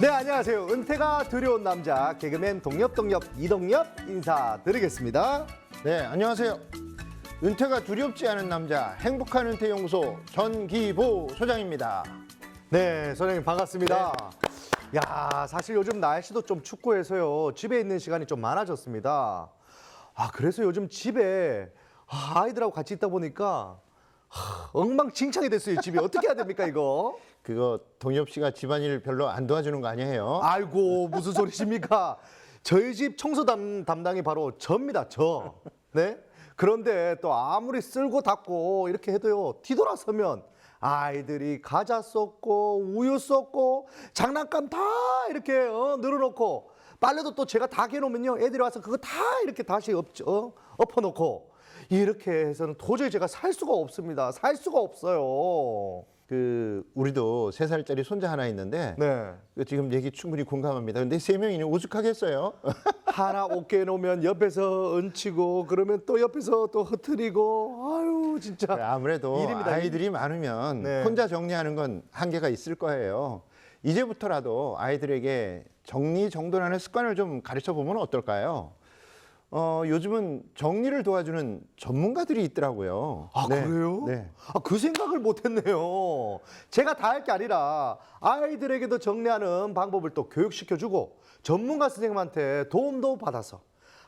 네, 안녕하세요. 은퇴가 두려운 남자 개그맨 동엽 이동엽 인사드리겠습니다. 네, 안녕하세요. 은퇴가 두렵지 않은 남자 행복한 은퇴연구소 전기보 소장입니다. 네, 선생님 반갑습니다. 야, 사실 요즘 날씨도 좀 춥고 해서요. 집에 있는 시간이 좀 많아졌습니다. 그래서 요즘 집에 아이들하고 같이 있다 보니까 엉망진창이 됐어요, 집이. 어떻게 해야 됩니까, 이거? 그거 동엽 씨가 집안일 별로 안 도와주는 거 아니에요? 아이고, 무슨 소리십니까? 저희 집 청소 담당이 바로 저입니다, 저. 네? 그런데 또 아무리 쓸고 닦고 이렇게 해도요, 뒤돌아서면 아이들이 과자 쏟고 우유 쏟고 장난감 다 이렇게 늘어놓고 빨래도 또 제가 다 개놓으면요, 애들이 와서 그거 다 이렇게 다시 엎어놓고 이렇게 해서는 도저히 제가 살 수가 없습니다. 살 수가 없어요. 우리도 3살짜리 손자 하나 있는데 네. 지금 얘기 충분히 공감합니다. 근데 3명이니 오죽하겠어요? 하나 어깨에 놓으면 옆에서 얹히고 그러면 또 옆에서 또 흐트리고 아유 진짜 아무래도 일입니다, 아이들이 많으면 네. 혼자 정리하는 건 한계가 있을 거예요. 이제부터라도 아이들에게 정리정돈하는 습관을 좀 가르쳐 보면 어떨까요? 요즘은 정리를 도와주는 전문가들이 있더라고요. 그래요? 네. 그 생각을 못했네요. 제가 다 할 게 아니라 아이들에게도 정리하는 방법을 또 교육시켜주고 전문가 선생님한테 도움도 받아서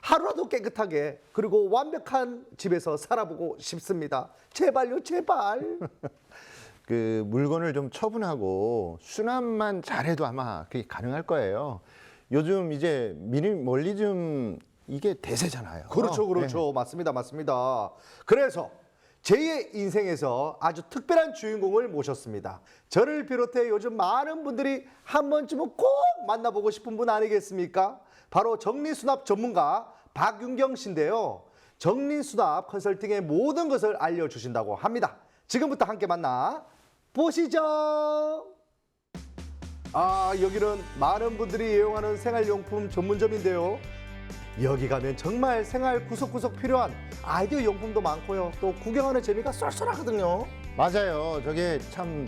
하루라도 깨끗하게 그리고 완벽한 집에서 살아보고 싶습니다. 제발요, 제발. 물건을 좀 처분하고 수납만 잘해도 아마 그게 가능할 거예요. 요즘 이제 미니멀리즘 이게 대세잖아요. 그렇죠. 네. 맞습니다. 그래서 제2의 인생에서 아주 특별한 주인공을 모셨습니다. 저를 비롯해 요즘 많은 분들이 한 번쯤은 꼭 만나보고 싶은 분 아니겠습니까? 바로 정리수납 전문가 박윤경 씨인데요. 정리수납 컨설팅의 모든 것을 알려주신다고 합니다. 지금부터 함께 만나 보시죠. 여기는 많은 분들이 애용하는 생활용품 전문점인데요. 여기 가면 정말 생활 구석구석 필요한 아이디어 용품도 많고요. 또 구경하는 재미가 쏠쏠하거든요. 맞아요. 저게 참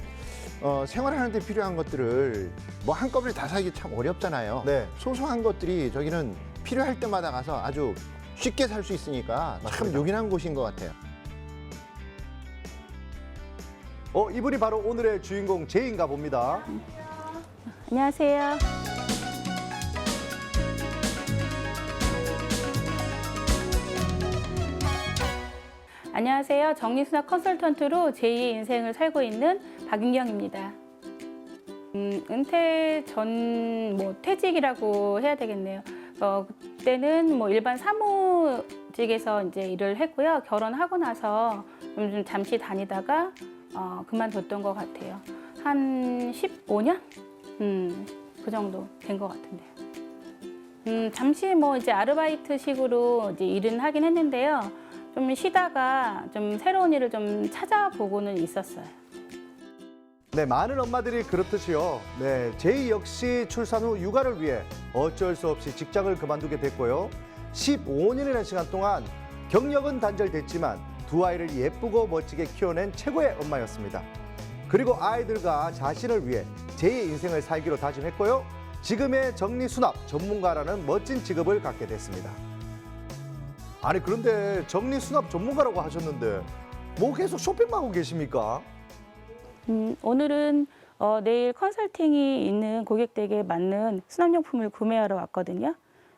생활하는 데 필요한 것들을 뭐 한꺼번에 다 사기 참 어렵잖아요. 네. 소소한 것들이 저기는 필요할 때마다 가서 아주 쉽게 살 수 있으니까 참 맞습니다. 요긴한 곳인 것 같아요. 이분이 바로 오늘의 주인공 제이인가 봅니다. 안녕하세요. 안녕하세요. 정리수납 컨설턴트로 제2의 인생을 살고 있는 박윤경입니다. 은퇴 전 퇴직이라고 해야 되겠네요. 그때는 일반 사무직에서 이제 일을 했고요. 결혼하고 나서 좀 잠시 다니다가 그만뒀던 것 같아요. 한 15년? 그 정도 된 것 같은데요. 잠시 이제 아르바이트식으로 이제 일은 하긴 했는데요. 좀 쉬다가 좀 새로운 일을 좀 찾아보고는 있었어요. 네, 많은 엄마들이 그렇듯이요. 네, 제이 역시 출산 후 육아를 위해 어쩔 수 없이 직장을 그만두게 됐고요. 15년이라는 시간 동안 경력은 단절됐지만 두 아이를 예쁘고 멋지게 키워낸 최고의 엄마였습니다. 그리고 아이들과 자신을 위해 제이의 인생을 살기로 다짐했고요. 지금의 정리수납 전문가라는 멋진 직업을 갖게 됐습니다. 아니 그런데 정리수납 전문가라고 하셨는데 뭐 계속 쇼핑만 하고 계십니까? 오늘은 내일 컨설팅이 있는 고객들에게 맞는 수납용품을 구매하러 왔거든요.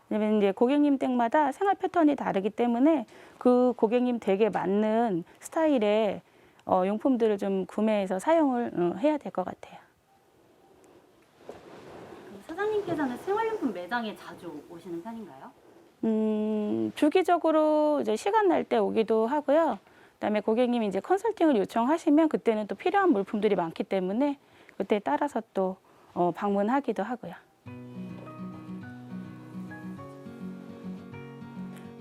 왜냐면 이제 고객님 댁마다 생활 패턴이 다르기 때문에 그 고객님 댁에 맞는 스타일의 용품들을 좀 구매해서 사용을 해야 될 것 같아요. 사장님께서는 생활용품 매장에 자주 오시는 편인가요? 주기적으로 이제 시간 날 때 오기도 하고요. 그다음에 고객님이 이제 컨설팅을 요청하시면 그때는 또 필요한 물품들이 많기 때문에 그때 따라서 또 방문하기도 하고요.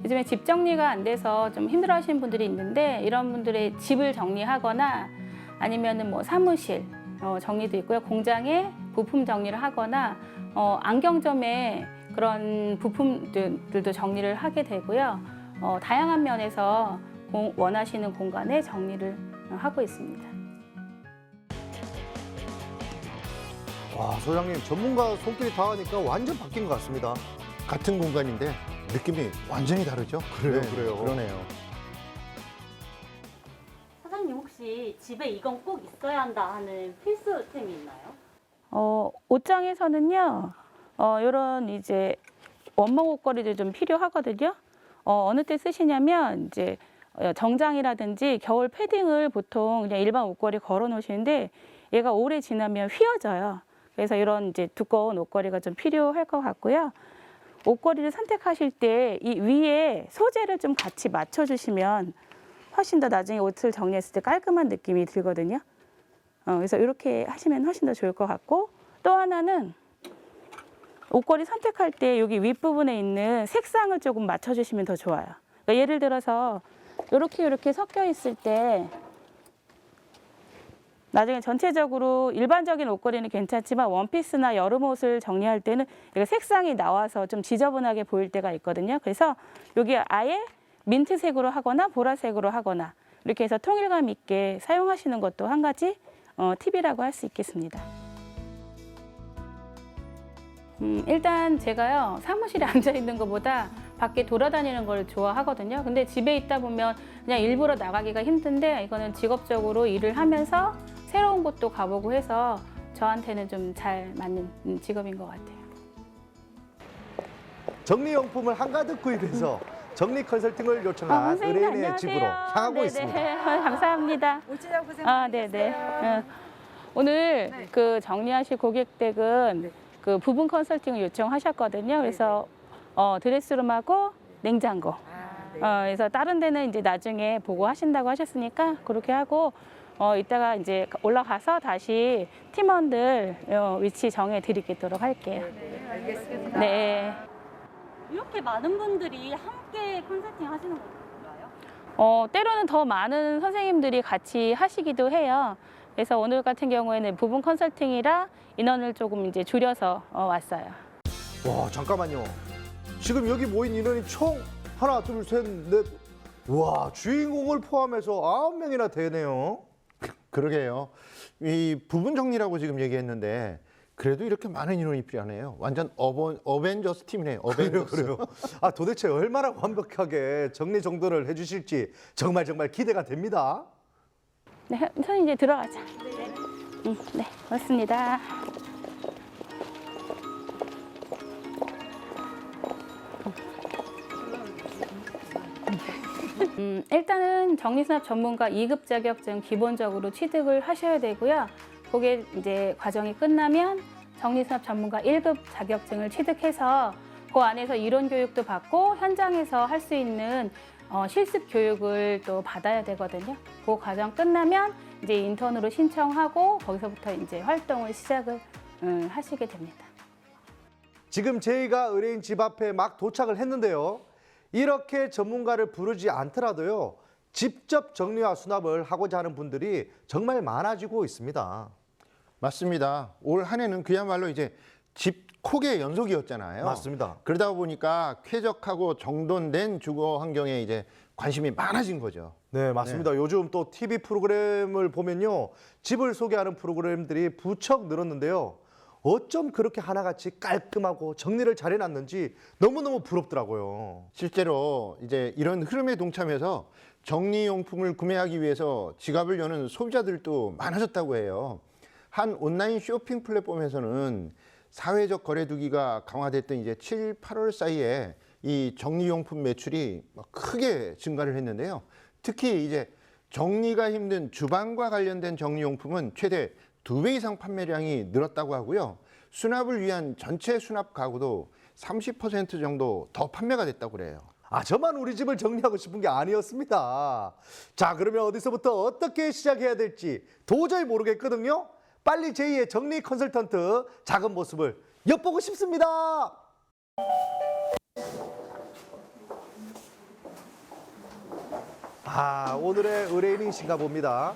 요즘에 집 정리가 안 돼서 좀 힘들어하시는 분들이 있는데 이런 분들의 집을 정리하거나 아니면은 사무실 정리도 있고요. 공장에 부품 정리를 하거나 안경점에 그런 부품들도 정리를 하게 되고요. 다양한 면에서 원하시는 공간에 정리를 하고 있습니다. 와, 소장님 전문가 손길이 닿으니까 완전 바뀐 것 같습니다. 같은 공간인데 느낌이 완전히 다르죠? 그래요, 그래요. 그러네요. 사장님 혹시 집에 이건 꼭 있어야 한다 하는 필수템이 있나요? 옷장에서는요, 요런 이제 원목 옷걸이도 좀 필요하거든요. 어느 때 쓰시냐면, 이제 정장이라든지 겨울 패딩을 보통 그냥 일반 옷걸이 걸어 놓으시는데, 얘가 오래 지나면 휘어져요. 그래서 이런 이제 두꺼운 옷걸이가 좀 필요할 것 같고요. 옷걸이를 선택하실 때 이 위에 소재를 좀 같이 맞춰주시면 훨씬 더 나중에 옷을 정리했을 때 깔끔한 느낌이 들거든요. 그래서 이렇게 하시면 훨씬 더 좋을 것 같고, 또 하나는 옷걸이 선택할 때 여기 윗부분에 있는 색상을 조금 맞춰주시면 더 좋아요. 그러니까 예를 들어서 이렇게 섞여 있을 때 나중에 전체적으로 일반적인 옷걸이는 괜찮지만 원피스나 여름 옷을 정리할 때는 이거 색상이 나와서 좀 지저분하게 보일 때가 있거든요. 그래서 여기 아예 민트색으로 하거나 보라색으로 하거나 이렇게 해서 통일감 있게 사용하시는 것도 한 가지 팁이라고 할 수 있겠습니다. 일단 제가요, 사무실에 앉아 있는 것보다 밖에 돌아다니는 걸 좋아하거든요. 근데 집에 있다 보면 그냥 일부러 나가기가 힘든데, 이거는 직업적으로 일을 하면서 새로운 곳도 가보고 해서 저한테는 좀 잘 맞는 직업인 것 같아요. 정리용품을 한가득 구입해서 정리 컨설팅을 요청한 선생님, 의뢰인의 안녕하세요. 집으로 향하고 네네. 있습니다. 감사합니다. 오시라고 고생 네네. 많으셨어요. 오늘 네. 그 정리하실 고객댁은 그 부분 컨설팅을 요청하셨거든요. 그래서 드레스룸하고 냉장고. 네. 그래서 다른 데는 이제 나중에 보고 하신다고 하셨으니까 그렇게 하고 이따가 이제 올라가서 다시 팀원들 위치 정해 드리도록 할게요. 네, 알겠습니다. 네. 이렇게 많은 분들이 함께 컨설팅 하시는 건가요? 때로는 더 많은 선생님들이 같이 하시기도 해요. 그래서 오늘 같은 경우에는 부분 컨설팅이라 인원을 조금 이제 줄여서 왔어요. 와, 잠깐만요. 지금 여기 모인 인원이 총 하나, 둘, 셋, 넷. 와, 주인공을 포함해서 9명이나 되네요. 그러게요. 이 부분 정리라고 지금 얘기했는데 그래도 이렇게 많은 인원이 필요하네요. 완전 어벤져스 팀이네요. 어벤져스. 그래요. 아, 도대체 얼마나 완벽하게 정리정돈을 해주실지 정말 기대가 됩니다. 네, 선생님 이제 들어가자. 네, 고맙습니다. 일단은 정리수납 전문가 2급 자격증 기본적으로 취득을 하셔야 되고요. 그게 이제 과정이 끝나면 정리수납 전문가 1급 자격증을 취득해서 그 안에서 이론 교육도 받고 현장에서 할 수 있는 실습 교육을 또 받아야 되거든요. 그 과정 끝나면 이제 인턴으로 신청하고 거기서부터 이제 활동을 시작을 하시게 됩니다. 지금 저희가 의뢰인 집 앞에 막 도착을 했는데요. 이렇게 전문가를 부르지 않더라도요. 직접 정리와 수납을 하고자 하는 분들이 정말 많아지고 있습니다. 맞습니다. 올 한 해는 그야말로 이제 집콕의 연속이었잖아요. 맞습니다. 그러다 보니까 쾌적하고 정돈된 주거 환경에 이제 관심이 많아진 거죠. 네, 맞습니다. 요즘 또 TV 프로그램을 보면요. 집을 소개하는 프로그램들이 부쩍 늘었는데요. 어쩜 그렇게 하나같이 깔끔하고 정리를 잘 해놨는지 너무너무 부럽더라고요. 실제로 이제 이런 흐름에 동참해서 정리용품을 구매하기 위해서 지갑을 여는 소비자들도 많아졌다고 해요. 한 온라인 쇼핑 플랫폼에서는 사회적 거래두기가 강화됐던 이제 7, 8월 사이에 이 정리용품 매출이 크게 증가를 했는데요. 특히 이제 정리가 힘든 주방과 관련된 정리용품은 최대 2배 이상 판매량이 늘었다고 하고요. 수납을 위한 전체 수납 가구도 30% 정도 더 판매가 됐다고 그래요. 아, 저만 우리 집을 정리하고 싶은 게 아니었습니다. 자, 그러면 어디서부터 어떻게 시작해야 될지 도저히 모르겠거든요. 빨리 제2의 정리 컨설턴트 작은 모습을 엿보고 싶습니다. 아, 오늘의 의뢰인이신가 봅니다.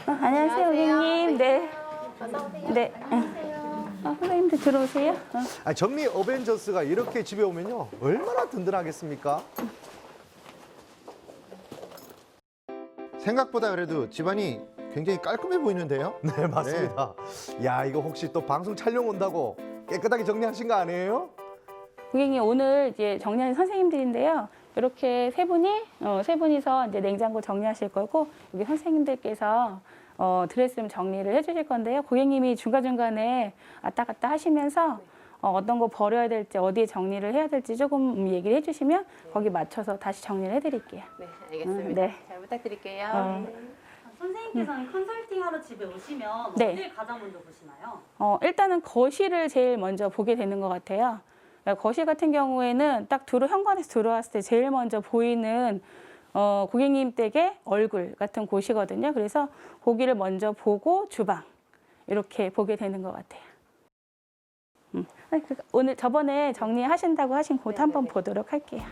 안녕하세요, 고객님. 네. 네. 선생님들 들어오세요. 아, 정리 어벤져스가 이렇게 집에 오면요. 얼마나 든든하겠습니까? 생각보다 그래도 집안이 굉장히 깔끔해 보이는데요. 네, 맞습니다. 야, 이거 혹시 또 방송 촬영 온다고 깨끗하게 정리하신 거 아니에요? 고객님 오늘 이제 정리하는 선생님들인데요. 이렇게 세 분이서 이제 냉장고 정리하실 거고 여기 선생님들께서 드레스룸 정리를 해주실 건데요. 고객님이 중간중간에 왔다 갔다 하시면서 어떤 거 버려야 될지 어디에 정리를 해야 될지 조금 얘기를 해주시면 거기 맞춰서 다시 정리를 해드릴게요. 네, 알겠습니다. 네. 잘 부탁드릴게요. 선생님께서는 컨설팅하러 집에 오시면 네. 어딜 가장 먼저 보시나요? 일단은 거실을 제일 먼저 보게 되는 것 같아요. 거실 같은 경우에는 딱 현관에서 들어왔을 때 제일 먼저 보이는 고객님 댁의 얼굴 같은 곳이거든요. 그래서 거기를 먼저 보고 주방 이렇게 보게 되는 것 같아요. 오늘 저번에 정리하신다고 하신 곳 한번 보도록 할게요.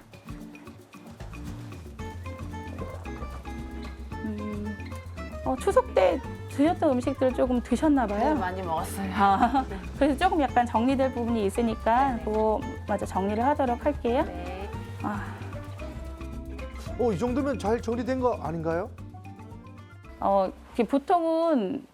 추석 때 드셨던 음식들 조금 드셨나 네, 봐요. 많이 먹었어요. 그래서 조금 약간 정리될 부분이 있으니까 네네. 그거 마저 정리를 하도록 할게요. 네. 아, 이 정도면 잘 정리된 거 아닌가요? 이게 보통은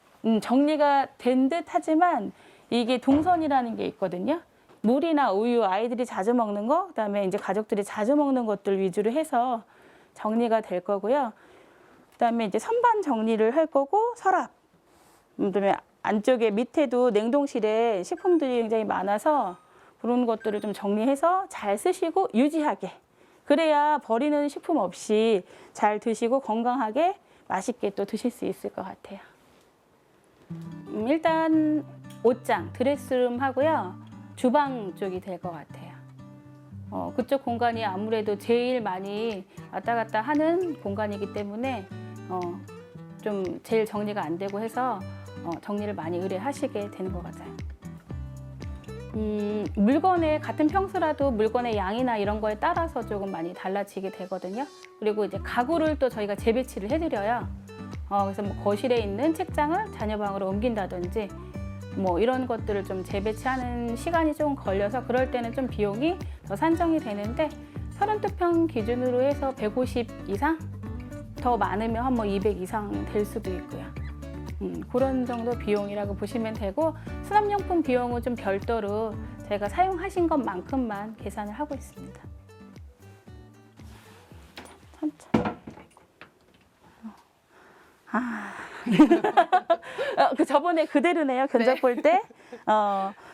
정리가 된 듯 하지만 이게 동선이라는 게 있거든요. 물이나 우유, 아이들이 자주 먹는 거, 그다음에 이제 가족들이 자주 먹는 것들 위주로 해서 정리가 될 거고요. 그다음에 이제 선반 정리를 할 거고 서랍. 그다음에 안쪽에 밑에도 냉동실에 식품들이 굉장히 많아서 그런 것들을 좀 정리해서 잘 쓰시고 유지하게. 그래야 버리는 식품 없이 잘 드시고 건강하게 맛있게 또 드실 수 있을 것 같아요. 일단 옷장, 드레스룸 하고요. 주방 쪽이 될 것 같아요. 그쪽 공간이 아무래도 제일 많이 왔다 갔다 하는 공간이기 때문에 좀 제일 정리가 안 되고 해서 정리를 많이 의뢰하시게 되는 것 같아요. 물건의 같은 평수라도 물건의 양이나 이런 거에 따라서 조금 많이 달라지게 되거든요. 그리고 이제 가구를 또 저희가 재배치를 해드려요. 그래서 뭐 거실에 있는 책장을 자녀방으로 옮긴다든지 뭐 이런 것들을 좀 재배치하는 시간이 조금 걸려서 그럴 때는 좀 비용이 더 산정이 되는데 32평 기준으로 해서 150 이상? 더 많으면 한 뭐 200 이상 될 수도 있고요. 그런 정도 비용이라고 보시면 되고 수납용품 비용은 좀 별도로 저희가 사용하신 것만큼만 계산을 하고 있습니다. 천천히. 그 저번에 그대로네요. 견적 볼 때.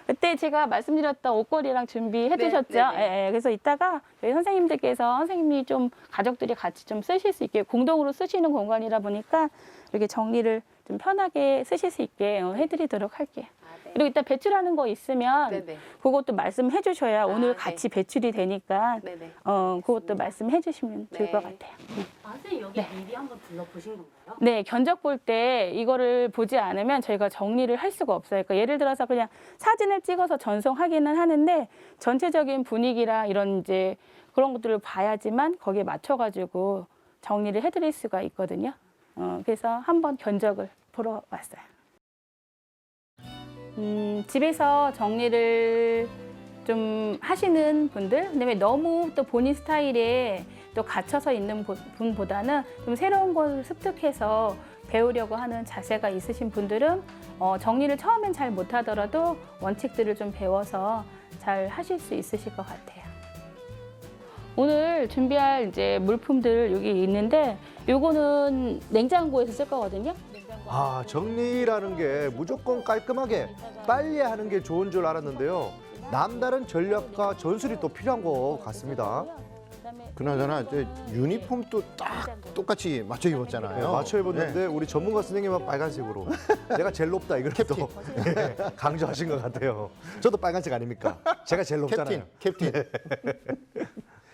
그때 제가 말씀드렸던 옷걸이랑 준비해 두셨죠? 네, 네. 예, 예. 그래서 이따가 저희 선생님들께서 선생님이 좀 가족들이 같이 좀 쓰실 수 있게 공동으로 쓰시는 공간이라 보니까 이렇게 정리를 좀 편하게 쓰실 수 있게 해드리도록 할게요. 네. 그리고 이따 배출하는 거 있으면 네네. 그것도 말씀해 주셔야 오늘 네. 같이 배출이 되니까 네네. 그것도 말씀해 주시면 좋을 것 네. 같아요. 선생님 여기 미리 한번 둘러보신 건가요? 네, 견적 볼 때 이거를 보지 않으면 저희가 정리를 할 수가 없어요. 그러니까 예를 들어서 그냥 사진을 찍어서 전송하기는 하는데 전체적인 분위기랑 이런 이제 그런 것들을 봐야지만 거기에 맞춰가지고 정리를 해드릴 수가 있거든요. 그래서 한번 견적을 보러 왔어요. 집에서 정리를 좀 하시는 분들, 그다음에 너무 또 본인 스타일에 또 갇혀서 있는 분보다는 좀 새로운 걸 습득해서 배우려고 하는 자세가 있으신 분들은 정리를 처음엔 잘 못하더라도 원칙들을 좀 배워서 잘 하실 수 있으실 것 같아요. 오늘 준비할 이제 물품들 여기 있는데 요거는 냉장고에서 쓸 거거든요. 정리라는 게 무조건 깔끔하게 빨리 하는 게 좋은 줄 알았는데요. 남다른 전략과 전술이 또 필요한 것 같습니다. 그나저나 저 유니폼도 딱 똑같이 맞춰 입었잖아요. 맞춰 입었는데 네. 우리 전문가 선생님은 빨간색으로 내가 제일 높다 이걸 또 강조하신 것 같아요. 저도 빨간색 아닙니까? 제가 제일 높잖아요. 캡틴.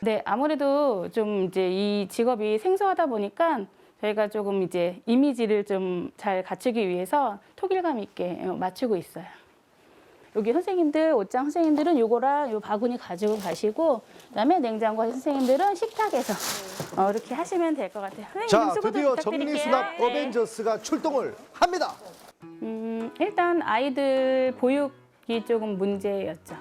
네, 아무래도 좀 이제 이 직업이 생소하다 보니까 저희가 조금 이제 이미지를 좀 잘 갖추기 위해서 통일감 있게 맞추고 있어요. 여기 선생님들, 옷장 선생님들은 요거랑 요 바구니 가지고 가시고 그다음에 냉장고 선생님들은 식탁에서 이렇게 하시면 될 것 같아요. 선생님 자, 수고도 드디어 부탁드릴게요. 정리수납 네. 어벤져스가 출동을 합니다. 일단 아이들 보육이 조금 문제였죠.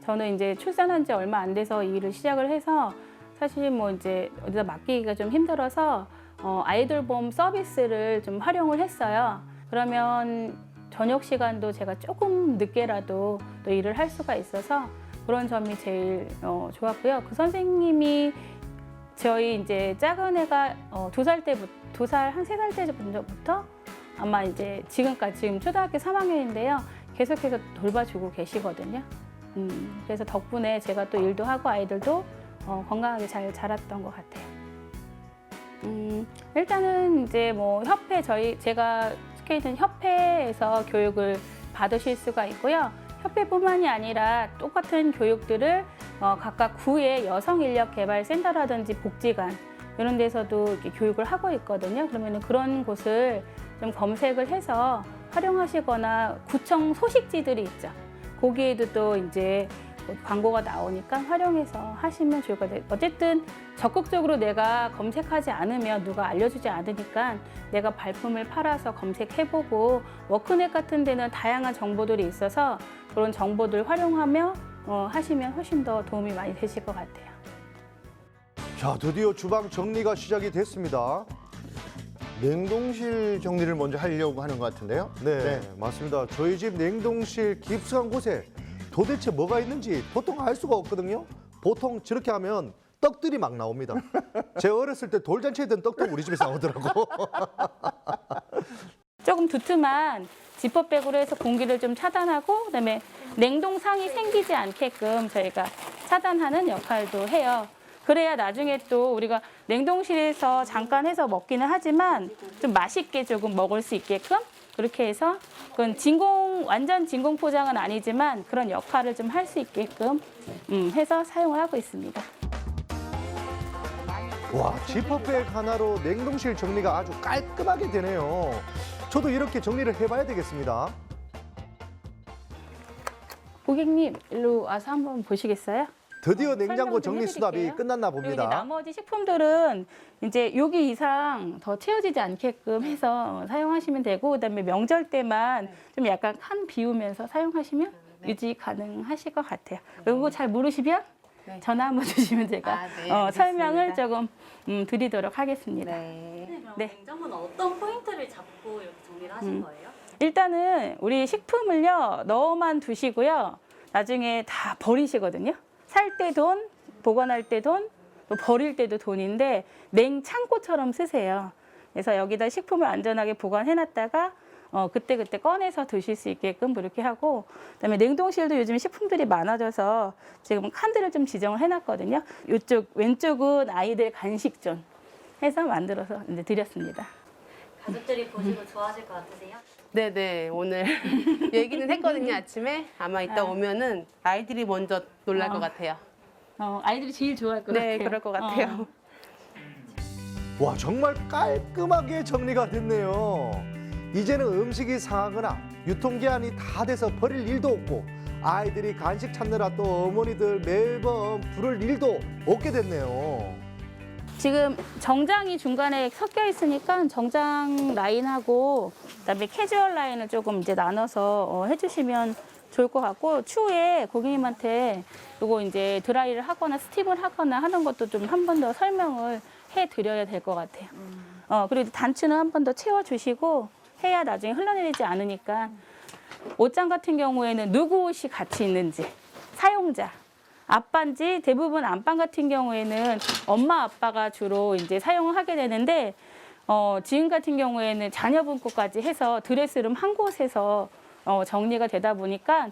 저는 이제 출산한 지 얼마 안 돼서 이 일을 시작을 해서 사실 뭐 이제 어디다 맡기기가 좀 힘들어서 아이돌봄 서비스를 좀 활용을 했어요. 그러면 저녁 시간도 제가 조금 늦게라도 또 일을 할 수가 있어서 그런 점이 제일 좋았고요. 그 선생님이 저희 이제 작은 애가 2살 때부터, 2살, 한 3살 때부터 아마 이제 지금까지, 지금 초등학교 3학년인데요. 계속해서 돌봐주고 계시거든요. 그래서 덕분에 제가 또 일도 하고 아이들도 건강하게 잘 자랐던 것 같아요. 일단은 이제 뭐 제가 속해 있는 협회에서 교육을 받으실 수가 있고요. 협회뿐만이 아니라 똑같은 교육들을 각각 구의 여성인력개발센터라든지 복지관 이런 데서도 이렇게 교육을 하고 있거든요. 그러면 그런 곳을 좀 검색을 해서 활용하시거나 구청 소식지들이 있죠. 거기에도 또 이제 광고가 나오니까 활용해서 하시면 좋을 것 같아요. 어쨌든 적극적으로 내가 검색하지 않으면 누가 알려주지 않으니까 내가 발품을 팔아서 검색해보고 워크넷 같은 데는 다양한 정보들이 있어서 그런 정보들 활용하며 하시면 훨씬 더 도움이 많이 되실 것 같아요. 자, 드디어 주방 정리가 시작이 됐습니다. 냉동실 정리를 먼저 하려고 하는 것 같은데요. 네, 맞습니다. 저희 집 냉동실 깊숙한 곳에 도대체 뭐가 있는지 보통 알 수가 없거든요. 보통 저렇게 하면 떡들이 막 나옵니다. 제가 어렸을 때 돌잔치에 든 떡도 우리 집에서 나오더라고. 조금 두툼한 지퍼백으로 해서 공기를 좀 차단하고 그다음에 냉동상이 생기지 않게끔 저희가 차단하는 역할도 해요. 그래야 나중에 또 우리가 냉동실에서 잠깐 해서 먹기는 하지만 좀 맛있게 조금 먹을 수 있게끔 그렇게 해서 그건 완전 진공 포장은 아니지만 그런 역할을 좀 할 수 있게끔 해서 사용을 하고 있습니다. 와, 지퍼백 하나로 냉동실 정리가 아주 깔끔하게 되네요. 저도 이렇게 정리를 해봐야 되겠습니다. 고객님, 일로 와서 한번 보시겠어요? 드디어 냉장고 설명 좀 정리 수납이 해드릴게요. 끝났나 그리고 이제 봅니다. 나머지 식품들은 이제 여기 이상 더 채워지지 않게끔 해서 사용하시면 되고 그다음에 명절 때만 좀 약간 칸 비우면서 사용하시면 유지 가능하실 것 같아요. 그리고 잘 모르시면 전화 한번 주시면 제가 설명을 조금 드리도록 하겠습니다. 네, 그럼 네. 냉장고는 어떤 포인트를 잡고 이렇게 정리를 하신 거예요? 일단은 우리 식품을요 넣어만 두시고요. 나중에 다 버리시거든요. 살 때 돈, 보관할 때 돈, 또 버릴 때도 돈인데 냉창고처럼 쓰세요. 그래서 여기다 식품을 안전하게 보관해놨다가 그때그때 꺼내서 드실 수 있게끔 그렇게 하고 그다음에 냉동실도 요즘 식품들이 많아져서 지금 칸들을 좀 지정을 해놨거든요. 이쪽 왼쪽은 아이들 간식존 해서 만들어서 이제 드렸습니다. 가족들이 보시고 좋아하실 것 같으세요? 네네, 오늘 얘기는 했거든요, 아침에. 아마 이따 오면은 아이들이 먼저 놀랄 것 같아요. 아이들이 제일 좋아할 것 네, 같아요. 그럴 것 같아요. 와, 정말 깔끔하게 정리가 됐네요. 이제는 음식이 상하거나 유통기한이 다 돼서 버릴 일도 없고 아이들이 간식 찾느라 또 어머니들 매번 부를 일도 없게 됐네요. 지금 정장이 중간에 섞여 있으니까 정장 라인하고 그다음에 캐주얼 라인을 조금 이제 나눠서 해주시면 좋을 것 같고 추후에 고객님한테 이거 이제 드라이를 하거나 스팀을 하거나 하는 것도 좀 한 번 더 설명을 해드려야 될 것 같아요. 그리고 단추는 한 번 더 채워주시고 해야 나중에 흘러내리지 않으니까 옷장 같은 경우에는 누구 옷이 같이 있는지 사용자 아빠인지 대부분 안방 같은 경우에는 엄마 아빠가 주로 이제 사용을 하게 되는데 지금 같은 경우에는 자녀분 것까지 해서 드레스룸 한 곳에서 정리가 되다 보니까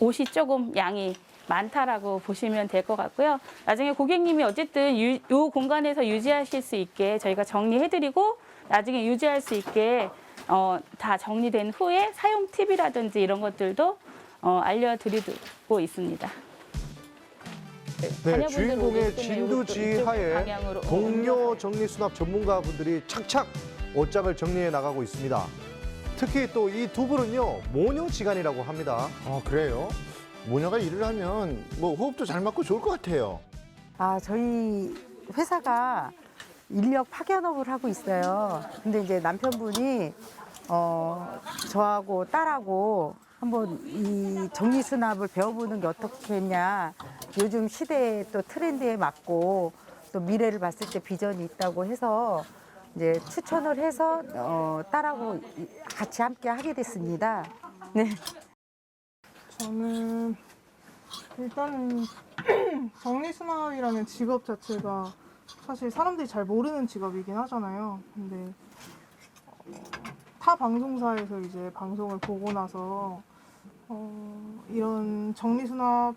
옷이 조금 양이 많다라고 보시면 될 것 같고요. 나중에 고객님이 어쨌든 이 공간에서 유지하실 수 있게 저희가 정리해드리고 나중에 유지할 수 있게 다 정리된 후에 사용 팁이라든지 이런 것들도 알려드리고 있습니다. 네, 자녀분들 주인공의 오기 때문에 진두지하에 이쪽 방향으로 동료 정리 수납 전문가분들이 착착 옷장을 정리해 나가고 있습니다. 특히 또 이 두 분은요 모녀지간이라고 합니다. 아, 그래요? 모녀가 일을 하면 뭐 호흡도 잘 맞고 좋을 것 같아요. 아, 저희 회사가 인력 파견업을 하고 있어요. 근데 이제 남편분이 저하고 딸하고 한번 이 정리 수납을 배워보는 게 어떻겠냐. 요즘 시대에 또 트렌드에 맞고 또 미래를 봤을 때 비전이 있다고 해서 이제 추천을 해서 딸하고 같이 함께 하게 됐습니다. 네. 저는 일단은 정리수납이라는 직업 자체가 사실 사람들이 잘 모르는 직업이긴 하잖아요. 근데 타 방송사에서 이제 방송을 보고 나서 이런 정리수납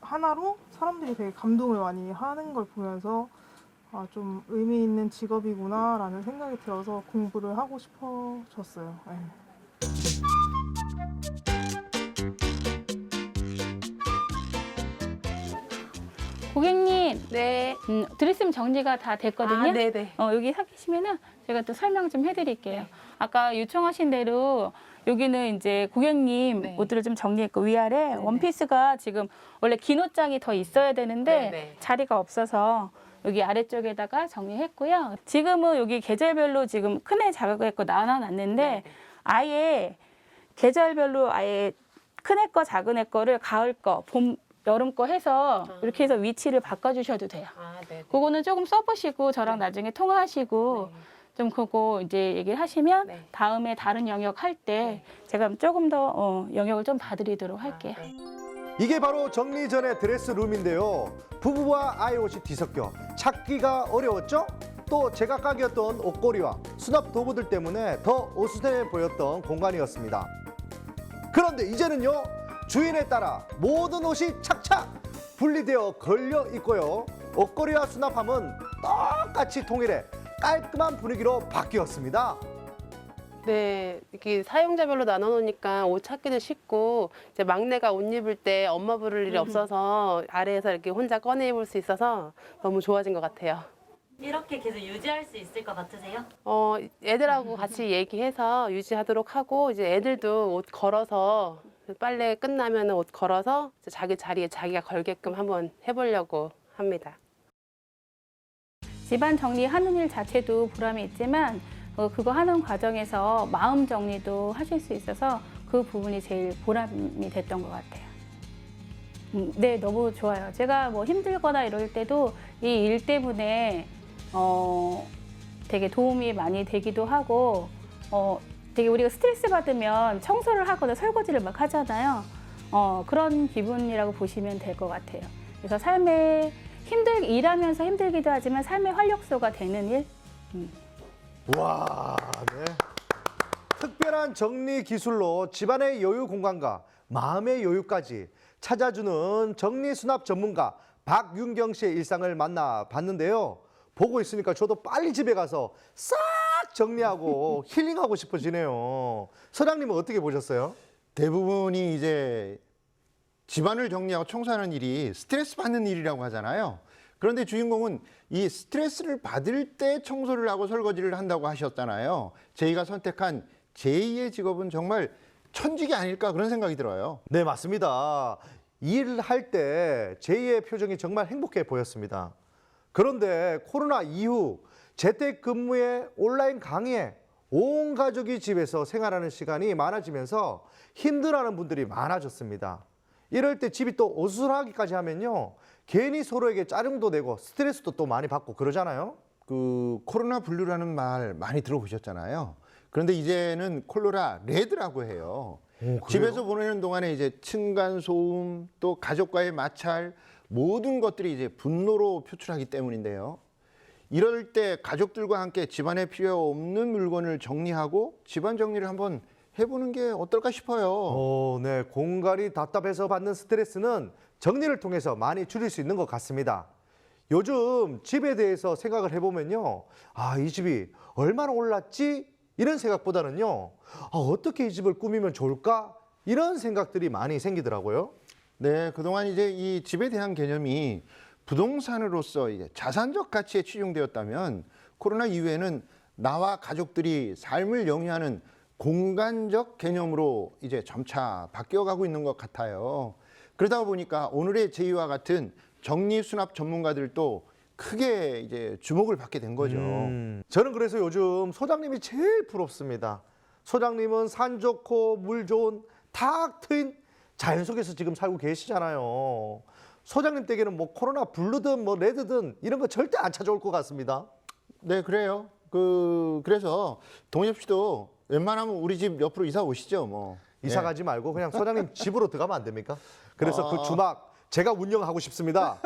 하나로 사람들이 되게 감동을 많이 하는 걸 보면서 좀 의미 있는 직업이구나라는 생각이 들어서 공부를 하고 싶어졌어요. 네. 고객님, 네. 드레스룸 정리가 다 됐거든요. 아, 네네. 여기 서 계시면은 제가 또 설명 좀 해드릴게요. 아까 요청하신 대로 여기는 이제 고객님 네. 옷들을 좀 정리했고 위아래 네네. 원피스가 지금 원래 긴 옷장이 더 있어야 되는데 네네. 자리가 없어서 여기 아래쪽에다가 정리했고요. 지금은 여기 계절별로 지금 큰애 작은 거 나눠놨는데 네네. 아예 계절별로 아예 큰애 거 작은 애 거를 가을 거, 봄, 여름 거 해서 이렇게 해서 위치를 바꿔주셔도 돼요. 아, 네. 그거는 조금 써보시고 저랑 네. 나중에 통화하시고 네. 좀 그거 이제 얘기를 하시면 네. 다음에 다른 영역 할 때 제가 조금 더 영역을 좀 봐드리도록 할게요. 네. 이게 바로 정리 전의 드레스룸인데요. 부부와 아이 옷이 뒤섞여 찾기가 어려웠죠? 또 제각각이었던 옷걸이와 수납 도구들 때문에 더 어수선해 보였던 공간이었습니다. 그런데 이제는요, 주인에 따라 모든 옷이 착착 분리되어 걸려 있고요. 옷걸이와 수납함은 똑같이 통일해 깔끔한 분위기로 바뀌었습니다. 네, 이렇게 사용자별로 나눠 놓으니까 옷 찾기도 쉽고 이제 막내가 옷 입을 때 엄마 부를 일이 없어서 아래에서 이렇게 혼자 꺼내 입을 수 있어서 너무 좋아진 것 같아요. 이렇게 계속 유지할 수 있을 것 같으세요? 애들하고 같이 얘기해서 유지하도록 하고 이제 애들도 옷 걸어서 빨래 끝나면 옷 걸어서 이제 자기 자리에 자기가 걸게끔 한번 해보려고 합니다. 집안 정리하는 일 자체도 보람이 있지만 그거 하는 과정에서 마음 정리도 하실 수 있어서 그 부분이 제일 보람이 됐던 것 같아요. 네, 너무 좋아요. 제가 뭐 힘들거나 이럴 때도 이 일 때문에 되게 도움이 많이 되기도 하고 되게 우리가 스트레스 받으면 청소를 하거나 설거지를 막 하잖아요. 그런 기분이라고 보시면 될 것 같아요. 그래서 삶에 일하면서 힘들기도 하지만 삶의 활력소가 되는 일. 와, 네. 특별한 정리 기술로 집안의 여유 공간과 마음의 여유까지 찾아주는 정리 수납 전문가 박윤경 씨의 일상을 만나봤는데요. 보고 있으니까 저도 빨리 집에 가서 싹 정리하고 힐링하고 싶어지네요. 서장님은 어떻게 보셨어요? 대부분이 이제 집안을 정리하고 청소하는 일이 스트레스 받는 일이라고 하잖아요. 그런데 주인공은 이 스트레스를 받을 때 청소를 하고 설거지를 한다고 하셨잖아요. 저희가 선택한 제2의 직업은 정말 천직이 아닐까 그런 생각이 들어요. 네, 맞습니다. 일을 할 때 제2의 표정이 정말 행복해 보였습니다. 그런데 코로나 이후 재택근무에 온라인 강의에 온 가족이 집에서 생활하는 시간이 많아지면서 힘들어하는 분들이 많아졌습니다. 이럴 때 집이 또 어수선하기까지 하면요, 괜히 서로에게 짜증도 내고 스트레스도 또 많이 받고 그러잖아요. 그 코로나 블루라는 말 많이 들어보셨잖아요. 그런데 이제는 콜로라 레드라고 해요. 집에서 보내는 동안에 이제 층간 소음, 또 가족과의 마찰, 모든 것들이 이제 분노로 표출하기 때문인데요. 이럴 때 가족들과 함께 집안에 필요 없는 물건을 정리하고 집안 정리를 한번 해보는 게 어떨까 싶어요. 네, 공간이 답답해서 받는 스트레스는 정리를 통해서 많이 줄일 수 있는 것 같습니다. 요즘 집에 대해서 생각을 해보면요, 이 집이 얼마나 올랐지? 이런 생각보다는요, 어떻게 이 집을 꾸미면 좋을까? 이런 생각들이 많이 생기더라고요. 네, 그동안 이제 이 집에 대한 개념이 부동산으로서 이제 자산적 가치에 치중되었다면 코로나 이후에는 나와 가족들이 삶을 영위하는 공간적 개념으로 이제 점차 바뀌어가고 있는 것 같아요. 그러다 보니까 오늘의 제이와 같은 정리 수납 전문가들도 크게 이제 주목을 받게 된 거죠. 저는 그래서 요즘 소장님이 제일 부럽습니다. 소장님은 산 좋고 물 좋은 탁 트인 자연 속에서 지금 살고 계시잖아요. 소장님 댁에는 뭐 코로나 블루든 뭐 레드든 이런 거 절대 안 찾아올 것 같습니다. 네, 그래요. 그래서 동엽 씨도 웬만하면 우리 집 옆으로 이사 오시죠, 뭐. 이사 예. 가지 말고 그냥 소장님 집으로 들어가면 안 됩니까? 그래서 아. 그 주막 제가 운영하고 싶습니다.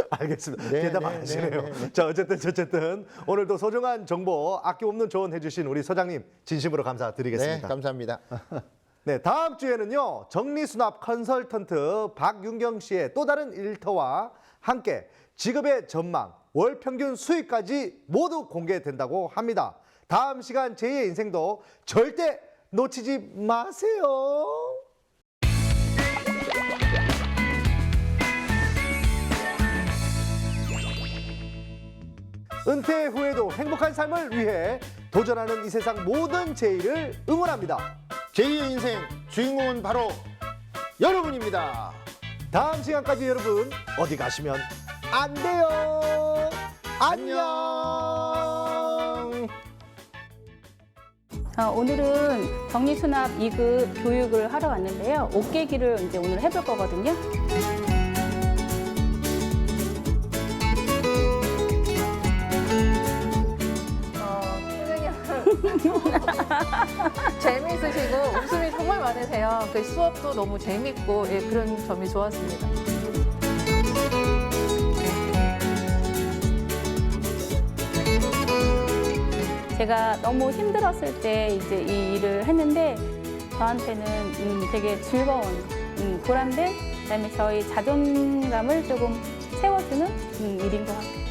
알겠습니다. 네, 대답 안 네, 하시네요. 네, 네. 자, 어쨌든 오늘도 소중한 정보 아낌없는 조언 해주신 우리 소장님 진심으로 네, 감사드리겠습니다. 감사합니다. 네, 다음 주에는요. 정리수납 컨설턴트 박윤경 씨의 또 다른 일터와 함께 직업의 전망, 월 평균 수익까지 모두 공개된다고 합니다. 다음 시간 제2의 인생도 절대 놓치지 마세요. 은퇴 후에도 행복한 삶을 위해 도전하는 이 세상 모든 제1을 응원합니다. 제2의 인생 주인공은 바로 여러분입니다. 다음 시간까지 여러분 어디 가시면 안 돼요. 안녕. 오늘은 정리수납 2급 교육을 하러 왔는데요. 옷깨기를 이제 오늘 해볼 거거든요. 재미있으시고 웃음이 정말 많으세요. 그 수업도 너무 재밌고 예, 그런 점이 좋았습니다. 제가 너무 힘들었을 때 이제 이 일을 했는데 저한테는 되게 즐거운, 보람된, 그다음에 저희 자존감을 조금 세워주는 일인 것 같아요.